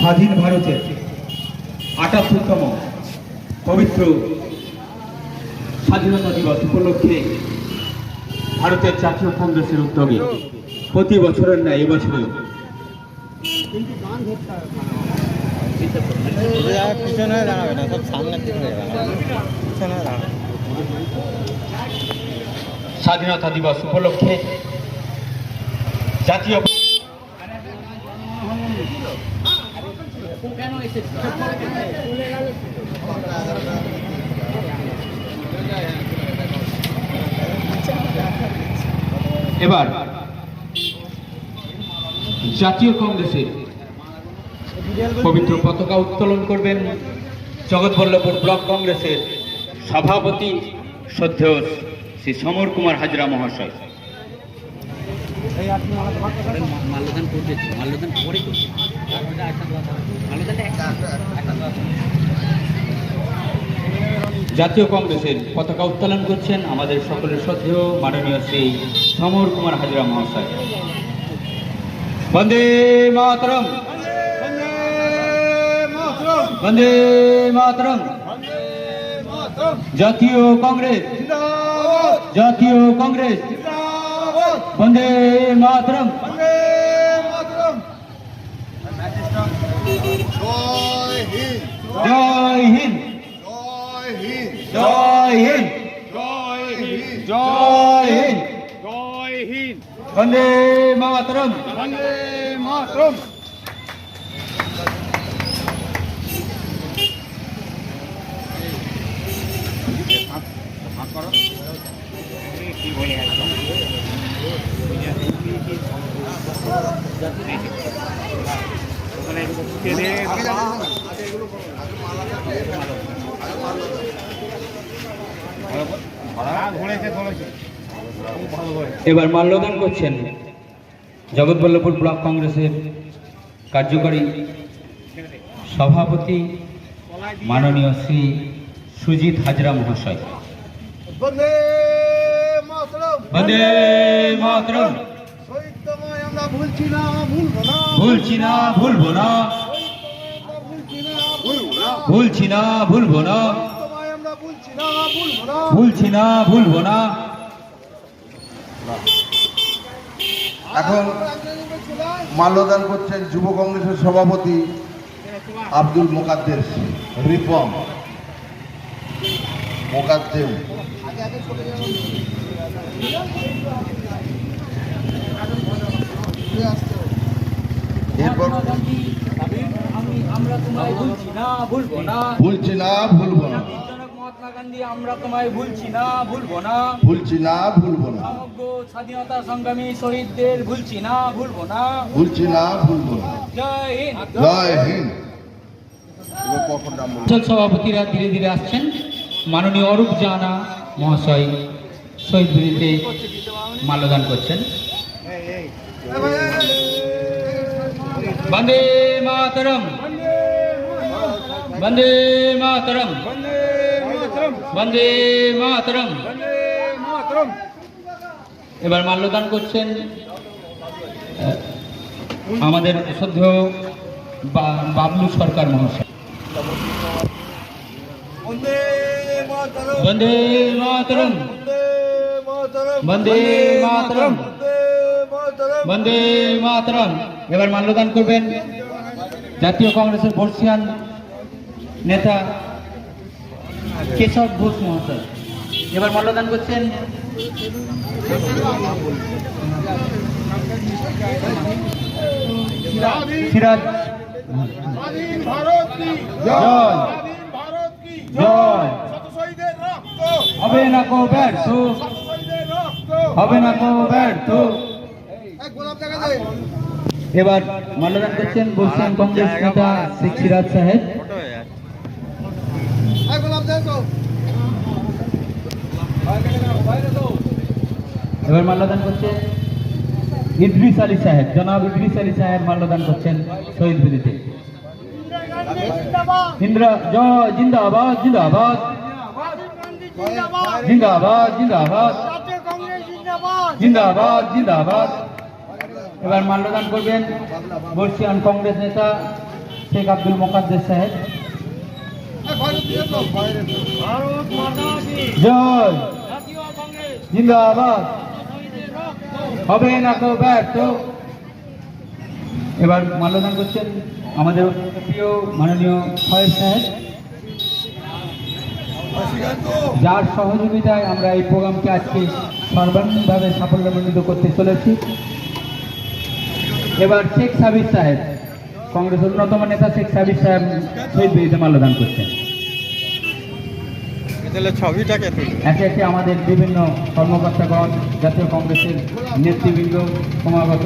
স্বাধীন ভারতের ৭৮তম পবিত্র স্বাধীনতা দিবস উপলক্ষে ভারতের জাতীয় কংগ্রেসের উদ্যোগে প্রতি বছরের ন্যায় এবছরেও স্বাধীনতা দিবস উপলক্ষে জাতীয় এবার জাতীয় কংগ্রেসের পবিত্র পতাকা উত্তোলন করবেন জগৎবল্লভপুর ব্লক কংগ্রেসের সভাপতি শ্রদ্ধেয় শ্রী সমর কুমার হাজরা মহাশয়। জাতীয় কংগ্রেসের পতাকা উত্তোলন করছেন আমাদের সকলের শ্রদ্ধেয় মাননীয় শ্রী সমর কুমার হাজরা মহাশয়। বন্দে মাতরম, বন্দে মাতরম। জাতীয় কংগ্রেস, জাতীয় কংগ্রেস, বন্দে মাতরম। জয় হিন্দ, জয় হিন্দ, জয় হিন্দ, জয় হিন্দ, জয় হিন্দ, বন্দে মাতরম, বন্দে মাতরম। এবার মাল্যদান করছেন জগৎবল্লভপুর ব্লক কংগ্রেসের কার্যকরী সভাপতি মাননীয় শ্রী সুজিত হাজরা মহাশয়। বন্দে মাতরম, বন্দে মাতরম। আমরা ভুলছি না, ভুলবো না, ভুলছি না, ভুলবো না, ভুলছি না, ভুলবো না, আমরা ভুলছি না, ভুলবো না, ভুলছি না, ভুলবো না। এখন মাল্যদান করছেন যুব কংগ্রেসের সভাপতি আব্দুল মোকাদ্দের রিপন মোকাদ্দেম। এরপর ভুলছি না, ভুলবো না, ভুলছি না, ভুলবো না, মহাত্মা গান্ধী আমরা তোমায় ভুলছি না ভুলবো না, ভুলছি না ভুলবো না, সমগ্র স্বাধীনতা সংগ্রামী শহীদদের ভুলছি না ভুলবো না। ভুলছি না ভুলবো না। জয় হিন্দ। জয় হিন্দ। এবার পরপর নাম বলুন। অঞ্চল সভাপতিরা ধীরে ধীরে আসছেন। মাননীয় অরূপ জানা মহাশয় শহীদ বেদিতে মাল্যদান করছেন। বন্দে মাতরম, বন্দে মাতরম, বন্দে মাতরম। এবার মাল্যদান করছেন আমাদের শ্রদ্ধেয় বাবলু সরকার মহাশয়। বন্দে মাতরম, বন্দে মাতরম, বন্দে মাতরম, বন্দে মাতরম। এবার মাল্যদান করবেন জাতীয় কংগ্রেসের বর্ষিয়ান নেতা কেশব ঘোষ মহাশয়। এবার মাল্যদান করছেন সিরাজ। স্বাধীন ভারত কি জয়, স্বাধীন ভারত কি জয়। শত শহীদের রক্ত, হবে না কো ব্যর্থ, শত শহীদের রক্ত। হবে না কো ব্যর্থ। এক গোলাপ দেখা যায়। এবার মাল্যদান করছেন বর্ষিয়ান কংগ্রেস নেতা শেখ সিরাজ সাহেব। এক গোলাপ দেখো। এবার মাল্যদান করছেন ইদ্রিস আলী সাহেব, জনাব ইদ্রিস আলী সাহেব মাল্যদান করছেন শহীদ বেদিতে। ইন্দ্রা জয়, জিন্দাবাদ জিন্দাবাদ, জিন্দাবাদ জিন্দাবাদ, জিন্দাবাদ জিন্দাবাদ। এবার মাল্যদান করবেন বর্ষিয়ান কংগ্রেস নেতা শেখ আব্দুল মোকাদ্দের সাহেব। ভারত মাতা কি জয়, জাতীয় কংগ্রেস জিন্দাবাদ, হবে না কেউ ব্যর্থ। এবার মাল্যদান করছেন আমাদের প্রিয় মাননীয় ফয়েজ সাহেব, যার সহযোগিতায় আমরা এই প্রোগ্রামকে আজকে সর্বাঙ্গীনভাবে সাফল্যমণ্ডিত করতে চলেছি। এবার শেখ সাবির সাহেব, কংগ্রেসের অন্যতম নেতা শেখ সাবির সাহেব শহীদ বেদিতে মাল্যদান করছেন। ছবিটাকে একে একে আমাদের বিভিন্ন কর্মকর্তাগণ, জাতীয় কংগ্রেসের নেতৃবৃন্দ ক্রমাগত।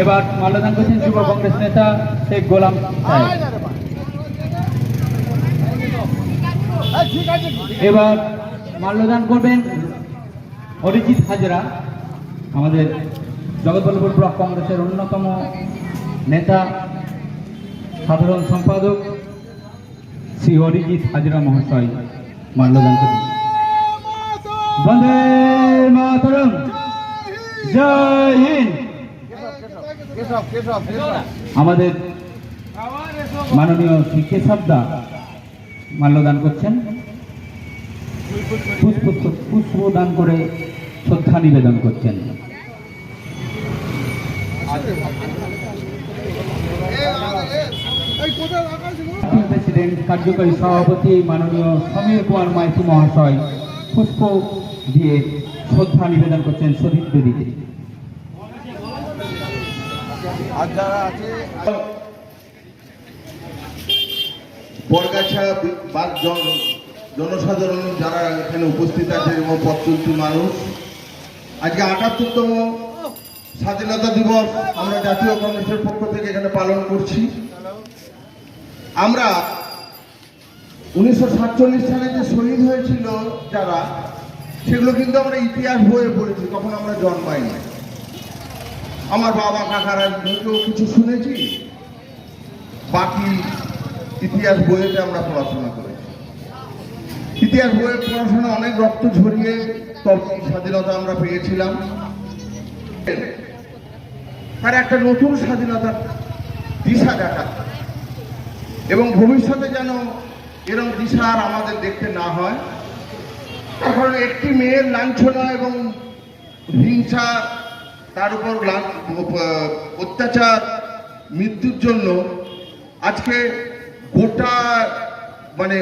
এবার মাল্যদান করছেন যুব কংগ্রেস নেতা শেখ গোলাম সাহেব। এবার মাল্যদান করবেন অরিজিৎ হাজরা, আমাদের জগৎবল্লভপুর ব্লক কংগ্রেসের অন্যতম নেতা সাধারণ সম্পাদক শ্রী অরিজিৎ হাজরা মহাশয় মাল্যদান করবেন। বন্দে মাতরম, জয় হিন্দ। আমাদের মাননীয় শ্রী কেশবদা মাল্যদান করছেন, পুষ্প দান করে শ্রদ্ধা নিবেদন করছেন। প্রেসিডেন্ট কার্যকরী সভাপতি মাননীয় সমীর কুমার মাইতি মহাশয় পুষ্প দিয়ে শ্রদ্ধা নিবেদন করছেন শহীদ বেদিতে। আর যারা আছে বরগাছা জনসাধারণ যারা এখানে উপস্থিত আছে এবং পথচলতি মানুষ, আজকে ৭৮তম স্বাধীনতা দিবস আমরা জাতীয় কংগ্রেসের পক্ষ থেকে এখানে পালন করছি। আমরা 1947 সালে যে শহীদ হয়েছিল যারা, সেগুলো কিন্তু আমরা ইতিহাস বইয়ে পড়েছি, তখন আমরা জন্মাইনি। আমার বাবা কাকারা কেউ কিছু শুনেছি, বাকি ইতিহাস বইয়েতে আমরা পড়াশোনা করেছি। ইতিহাস বইয়ে পড়াশোনা অনেক রক্ত ঝরিয়ে তবে স্বাধীনতা আমরা পেয়েছিলাম। তার একটা নতুন স্বাধীনতার দিশা দেখা এবং ভবিষ্যতে যেন এরকম দিশা আর আমাদের দেখতে না হয়, তার কারণে একটি মেয়ের লাঞ্ছনা এবং হিংসা, তার উপর অত্যাচার, মৃত্যুর জন্য আজকে গোটা মানে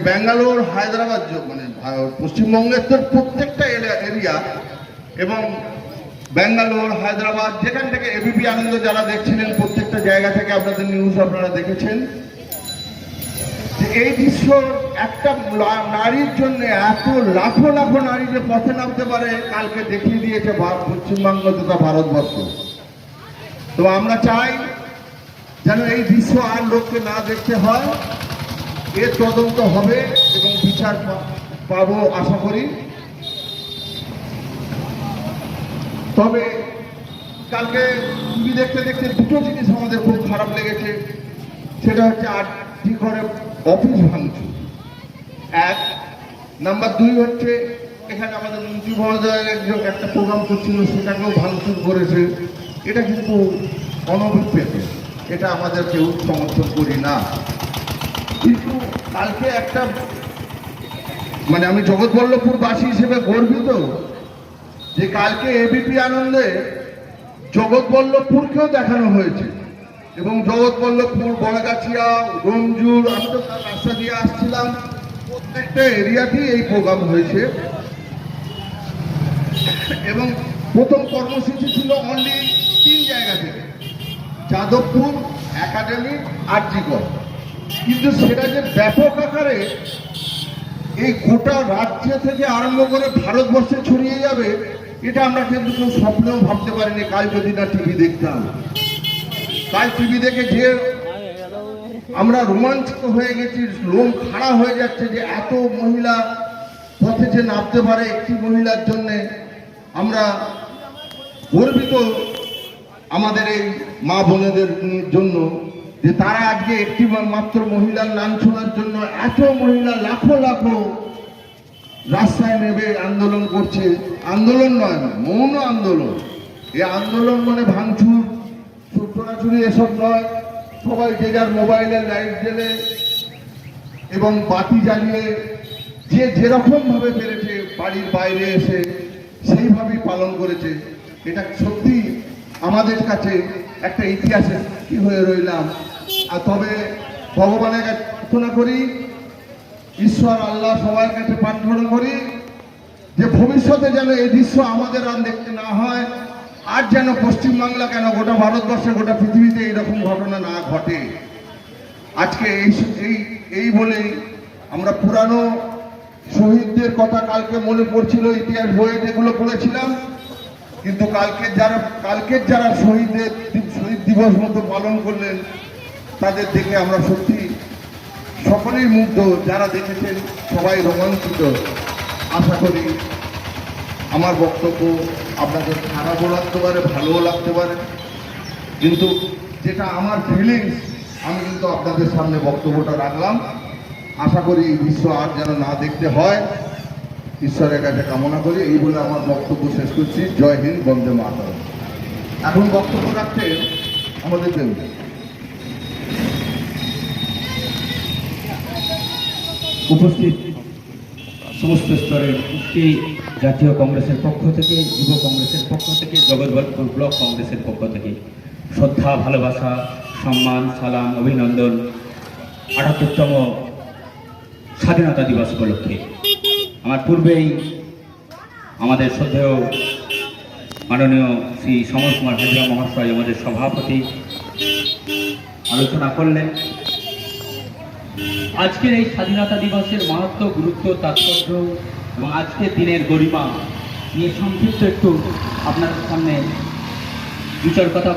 ব্যাঙ্গালোর, হায়দ্রাবাদ, মানে পশ্চিমবঙ্গের তো প্রত্যেকটা এরিয়া এবং ব্যাঙ্গালোর, হায়দ্রাবাদ, যেখান থেকে এবিপি আনন্দ যারা দেখছিলেন, প্রত্যেকটা জায়গা থেকে আপনাদের নিউজ আপনারা দেখেছেন যে এই দৃশ্য একটা নারীর জন্য এত লাখো লাখো নারী যে পথে নামতে পারে কালকে দেখিয়ে দিয়েছে পশ্চিমবঙ্গ তথা ভারতবর্ষ। তো আমরা চাই যেন এই দৃশ্য আর লোককে না দেখতে হয়, এর তদন্ত হবে এবং বিচার পাবো আশা করি। তবে কালকে টিভি দেখতে দেখতে দুটো জিনিস আমাদের খুব খারাপ লেগেছে, সেটা হচ্ছে আরটি করে অফিস ভাঙচুর এক, নাম্বার দুই হচ্ছে এখানে আমাদের মন্ত্রী মহোদয়ের একজন একটা প্রোগ্রাম করছিল সেটাকেও ভাঙচুর করেছে। এটা কিন্তু অনভিপ্রেত, এটা আমাদের কেউ সমর্থন করি না। কিন্তু কালকে একটা মানে আমি জগৎবল্লভপুরবাসী হিসেবে গর্বিত যে কালকে এবিপি আনন্দে জগৎবল্লভপুরকেও দেখানো হয়েছে এবং জগৎবল্লভপুর, বড়গাছিয়া, রমজুর, আমি তো তার রাস্তা দিয়ে আসছিলাম, প্রত্যেকটা এরিয়াতেই এই প্রোগ্রাম হয়েছে। এবং প্রথম কর্মসূচি ছিল অনলি 3 জায়গা থেকে, যাদবপুর, একাডেমি, আরজিকর। কিন্তু সেটা যে ব্যাপক আকারে এই গোটা রাজ্য থেকে আরম্ভ করে ভারতবর্ষে ছড়িয়ে যাবে এটা আমরা কিন্তু কেউ স্বপ্নেও ভাবতে পারিনি। কাল যদি না টিভি দেখতাম, কাল টিভি দেখে যে আমরা রোমাঞ্চিত হয়ে গেছি, লোম খাড়া হয়ে যাচ্ছে যে এত মহিলা পথে যে নামতে পারে একটি মহিলার জন্যে। আমরা গর্বিত আমাদের এই মা বোনেদের জন্য যে তারা আজকে একটি মাত্র মহিলার নাম শোনার জন্য এত মহিলা লাখো লাখো রাস্তায় নেমে আন্দোলন করছে। আন্দোলন নয়, মৌন আন্দোলন। এই আন্দোলন মানে ভাঙচুর, চোরাচুরি এসব নয়। সবাই যে যার মোবাইলের লাইট জ্বেলে এবং বাতি জ্বালিয়ে যে যেরকম ভাবে পেরেছে বাড়ির বাইরে এসে সেইভাবেই পালন করেছে। এটা সত্যি আমাদের কাছে একটা ইতিহাসের কি হয়ে রইলাম। আর তবে ভগবানের কাছে প্রার্থনা করি, ঈশ্বর আল্লাহ সবার কাছে প্রার্থনা করি যে ভবিষ্যতে যেন এই দৃশ্য আমাদের আর দেখতে না হয়, আর যেন পশ্চিমবাংলা কেন গোটা ভারতবর্ষে গোটা পৃথিবীতে এইরকম ঘটনা না ঘটে। আজকে এই বলেই আমরা পুরানো শহীদদের কথা কালকে মনে পড়ছিল, ইতিহাস বইয়ে যেগুলো পড়েছিলাম। কিন্তু কালকের যারা শহীদ দিবস মতো পালন করলেন তাদের দেখে আমরা সত্যি সকলেই মুগ্ধ। যারা দেখেছেন সবাই রোমাঞ্চিত। আশা করি আমার বক্তব্য আপনাদের খারাপও লাগতে পারে, ভালোও লাগতে পারে, কিন্তু যেটা আমার ফিলিংস আমি কিন্তু আপনাদের সামনে বক্তব্যটা রাখলাম। আশা করি এই দৃশ্য আর যেন না দেখতে হয়, ঈশ্বরের কাছে কামনা করি। এই বলে আমার বক্তব্য শেষ করছি। জয় হিন্দ, বন্দে মাতরম। এখন বক্তব্য রাখতে আমাদের দেব। উপস্থিত সমস্ত স্তরের একটি জাতীয় কংগ্রেসের পক্ষ থেকে, যুব কংগ্রেসের পক্ষ থেকে, জগৎবল্লভপুর ব্লক কংগ্রেসের পক্ষ থেকে শ্রদ্ধা, ভালোবাসা, সম্মান, সালাম, অভিনন্দন ৭৮তম স্বাধীনতা দিবস উপলক্ষে। আমার পূর্বেই আমাদের শ্রদ্ধেয় মাননীয় শ্রী সমর কুমার হাজরা মহাশয়, আমাদের সভাপতি, আলোচনা করলেন। আজকের এই স্বাধীনতা দিবসের মাহাত্ম্য, গুরুত্ব, তাৎপর্য এবং আজকের দিনের গরিমা নিয়ে সংক্ষিপ্ত একটু আপনার সামনে বিচার কথা